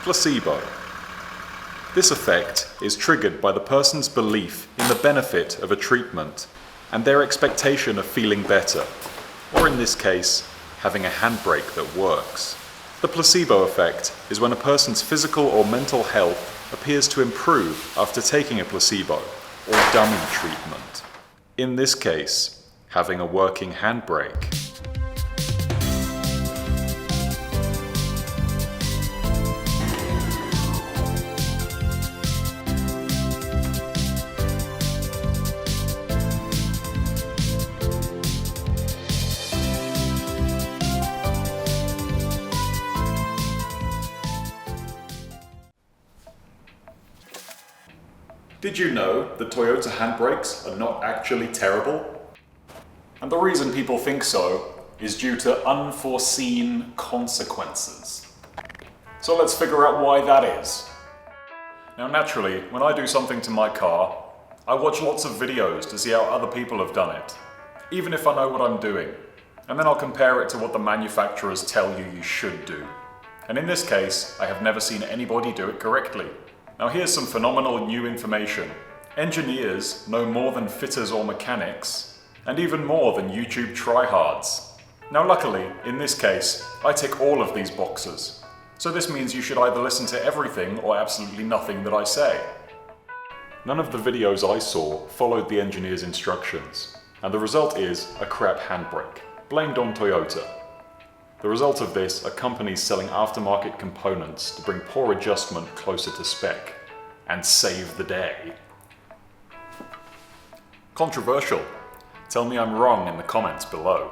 Placebo. This effect is triggered by the person's belief in the benefit of a treatment and their expectation of feeling better, or in this case, having a handbrake that works. The placebo effect is when a person's physical or mental health appears to improve after taking a placebo or dummy treatment. In this case, having a working handbrake. Did you know that Toyota handbrakes are not actually terrible? And the reason people think so is due to unforeseen consequences. So let's figure out why that is. Now naturally, when I do something to my car, I watch lots of videos to see how other people have done it, even if I know what I'm doing. And then I'll compare it to what the manufacturers tell you should do. And in this case, I have never seen anybody do it correctly. Now here's some phenomenal new information. Engineers know more than fitters or mechanics, and even more than YouTube tryhards. Now luckily, in this case, I tick all of these boxes. So this means you should either listen to everything or absolutely nothing that I say. None of the videos I saw followed the engineer's instructions, and the result is a crap handbrake, blamed on Toyota. The result of this are companies selling aftermarket components to bring poor adjustment closer to spec and save the day. Controversial. Tell me I'm wrong in the comments below.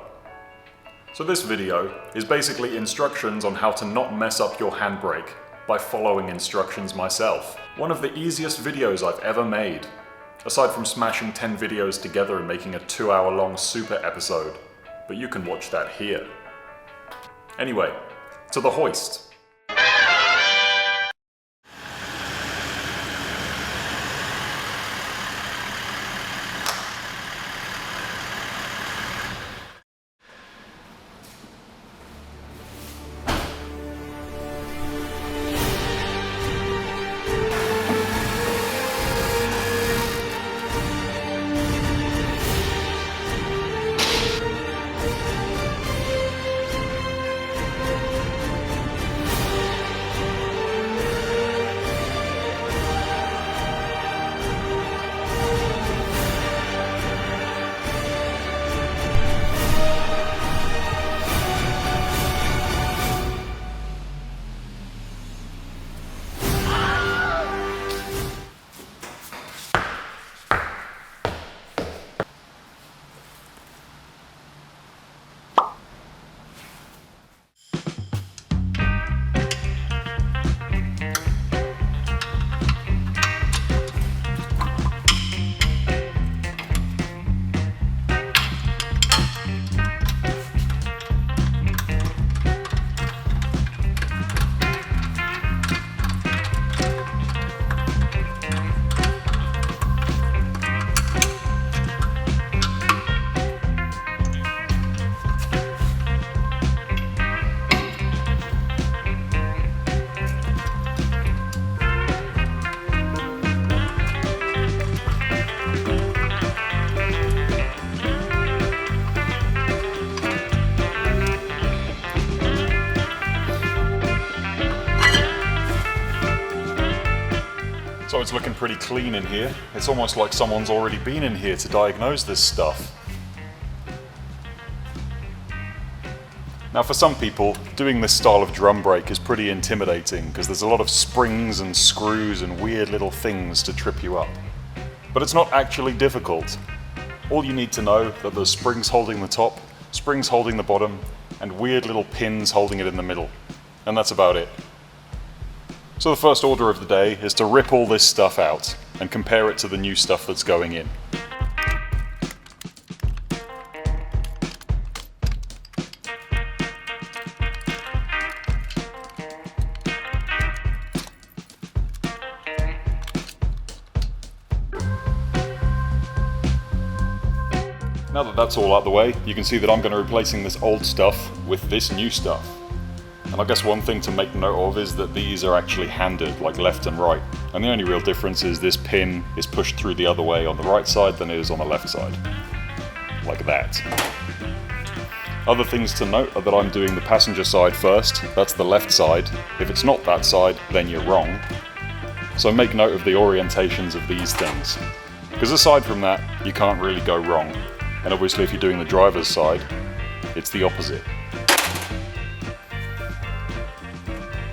So this video is basically instructions on how to not mess up your handbrake by following instructions myself. One of the easiest videos I've ever made, aside from smashing 10 videos together and making a 2-hour-long super episode, but you can watch that here. Anyway, to the hoist. So it's looking pretty clean in here. It's almost like someone's already been in here to diagnose this stuff. Now for some people, doing this style of drum brake is pretty intimidating because there's a lot of springs and screws and weird little things to trip you up. But it's not actually difficult. All you need to know that there's springs holding the top, springs holding the bottom, and weird little pins holding it in the middle. And that's about it. So the first order of the day is to rip all this stuff out and compare it to the new stuff that's going in. Now that that's all out the way, you can see that I'm going to be replacing this old stuff with this new stuff. And And I guess one thing to make note of is that these are actually handed, like left and right. And the only real difference is this pin is pushed through the other way on the right side than it is on the left side. Like that. Other things to note are that I'm doing the passenger side first. That's the left side. If it's not that side, then you're wrong. So make note of the orientations of these things. Because aside from that, you can't really go wrong. And obviously if you're doing the driver's side, it's the opposite.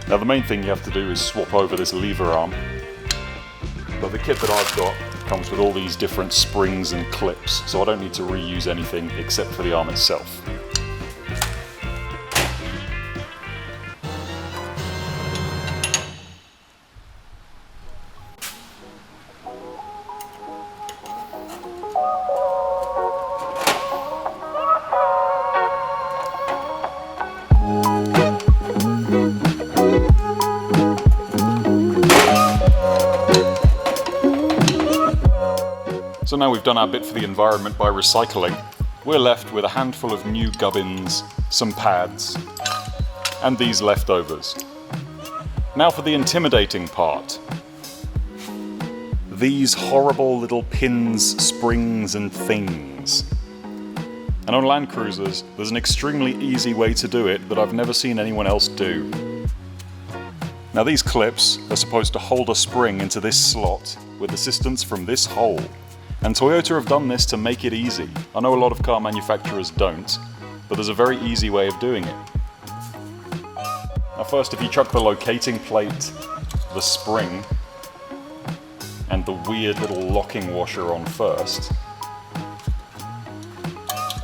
Now the main thing you have to do is swap over this lever arm. But the kit that I've got comes with all these different springs and clips, so I don't need to reuse anything except for the arm itself. So now we've done our bit for the environment by recycling, we're left with a handful of new gubbins, some pads, and these leftovers. Now for the intimidating part. These horrible little pins, springs, and things. And on Landcruisers, there's an extremely easy way to do it that I've never seen anyone else do. Now these clips are supposed to hold a spring into this slot with assistance from this hole. And Toyota have done this to make it easy. I know a lot of car manufacturers don't, but there's a very easy way of doing it. Now first, if you chuck the locating plate, the spring, and the weird little locking washer on first,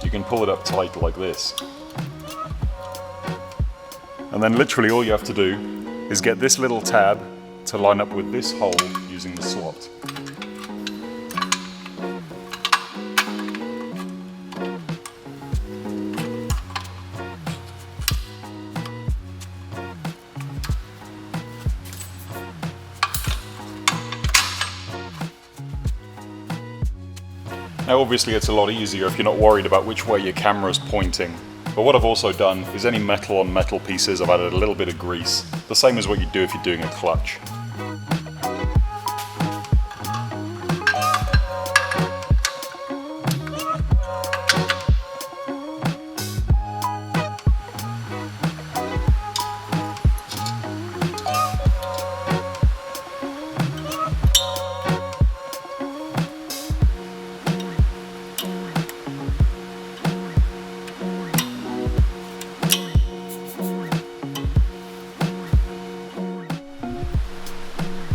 you can pull it up tight like this. And then literally all you have to do is get this little tab to line up with this hole using the slot. Now obviously it's a lot easier if you're not worried about which way your camera's pointing, but what I've also done is any metal on metal pieces I've added a little bit of grease, the same as what you'd do if you're doing a clutch.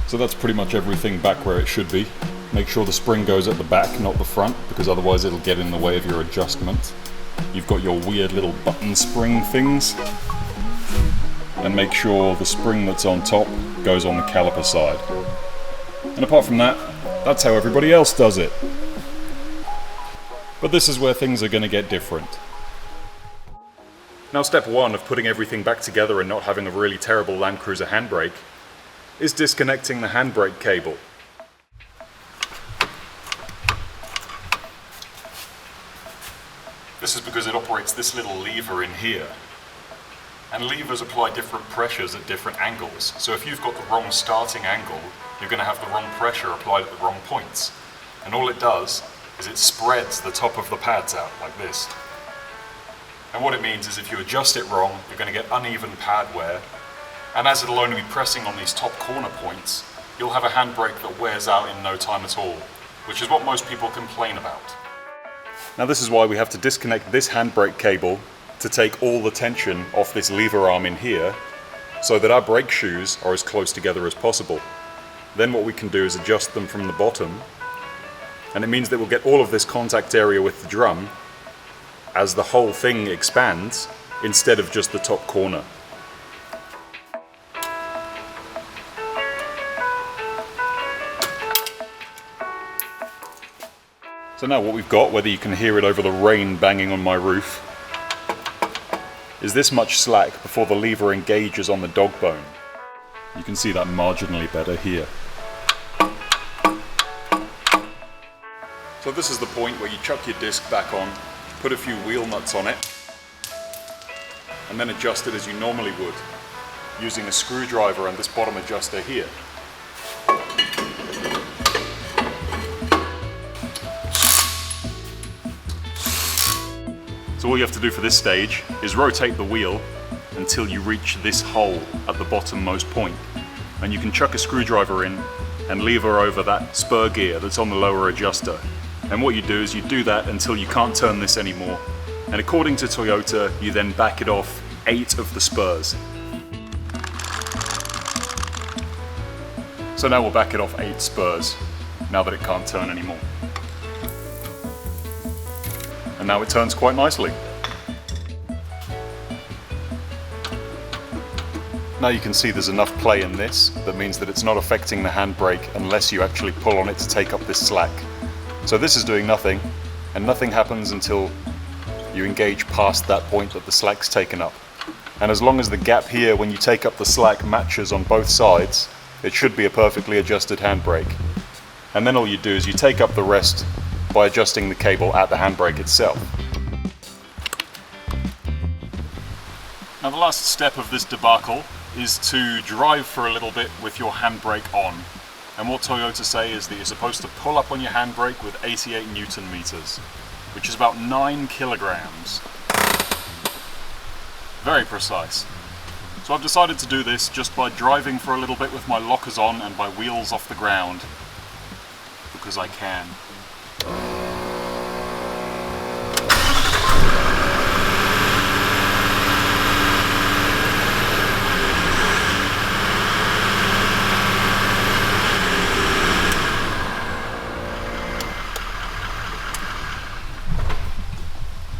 So that's pretty much everything back where it should be. Make sure the spring goes at the back, not the front, because otherwise it'll get in the way of your adjustment. You've got your weird little button spring things. And make sure the spring that's on top goes on the caliper side. And apart from that, that's how everybody else does it. But this is where things are going to get different. Now step one of putting everything back together and not having a really terrible Landcruiser handbrake is disconnecting the handbrake cable. This is because it operates this little lever in here. And levers apply different pressures at different angles. So if you've got the wrong starting angle, you're going to have the wrong pressure applied at the wrong points. And all it does is it spreads the top of the pads out like this. And what it means is if you adjust it wrong, you're going to get uneven pad wear. And as it'll only be pressing on these top corner points, you'll have a handbrake that wears out in no time at all, which is what most people complain about. Now this is why we have to disconnect this handbrake cable to take all the tension off this lever arm in here, so that our brake shoes are as close together as possible. Then what we can do is adjust them from the bottom, and it means that we'll get all of this contact area with the drum as the whole thing expands, instead of just the top corner. So now what we've got, whether you can hear it over the rain banging on my roof, is this much slack before the lever engages on the dog bone. You can see that marginally better here. So this is the point where you chuck your disc back on, put a few wheel nuts on it, and then adjust it as you normally would. using a screwdriver and this bottom adjuster here. So all you have to do for this stage is rotate the wheel until you reach this hole at the bottommost point. And you can chuck a screwdriver in and lever over that spur gear that's on the lower adjuster. And what you do is you do that until you can't turn this anymore. And according to Toyota, you then back it off 8 of the spurs. So now we'll back it off 8 spurs, now that it can't turn anymore. And now it turns quite nicely. Now you can see there's enough play in this that means that it's not affecting the handbrake unless you actually pull on it to take up this slack. So this is doing nothing, and nothing happens until you engage past that point that the slack's taken up. And as long as the gap here when you take up the slack matches on both sides, it should be a perfectly adjusted handbrake. And then all you do is you take up the rest by adjusting the cable at the handbrake itself. Now the last step of this debacle is to drive for a little bit with your handbrake on. And what Toyota say is that you're supposed to pull up on your handbrake with 88 Newton meters, which is about 9 kilograms. Very precise. So I've decided to do this just by driving for a little bit with my lockers on and my wheels off the ground, because I can.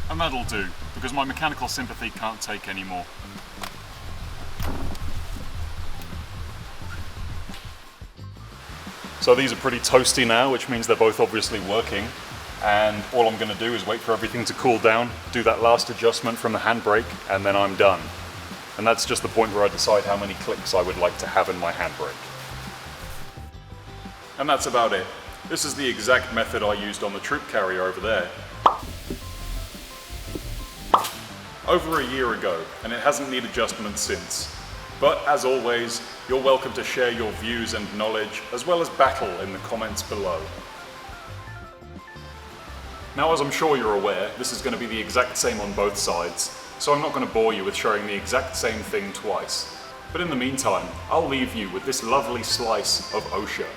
And that'll do, because my mechanical sympathy can't take any more. So these are pretty toasty now, which means they're both obviously working. And all I'm going to do is wait for everything to cool down, do that last adjustment from the handbrake, and then I'm done. And that's just the point where I decide how many clicks I would like to have in my handbrake. And that's about it. This is the exact method I used on the Troopcarrier over there. Over a year ago, and it hasn't needed adjustment since. But as always, you're welcome to share your views and knowledge, as well as battle in the comments below. Now, as I'm sure you're aware, this is going to be the exact same on both sides, so I'm not going to bore you with showing the exact same thing twice. But in the meantime, I'll leave you with this lovely slice of OSHA.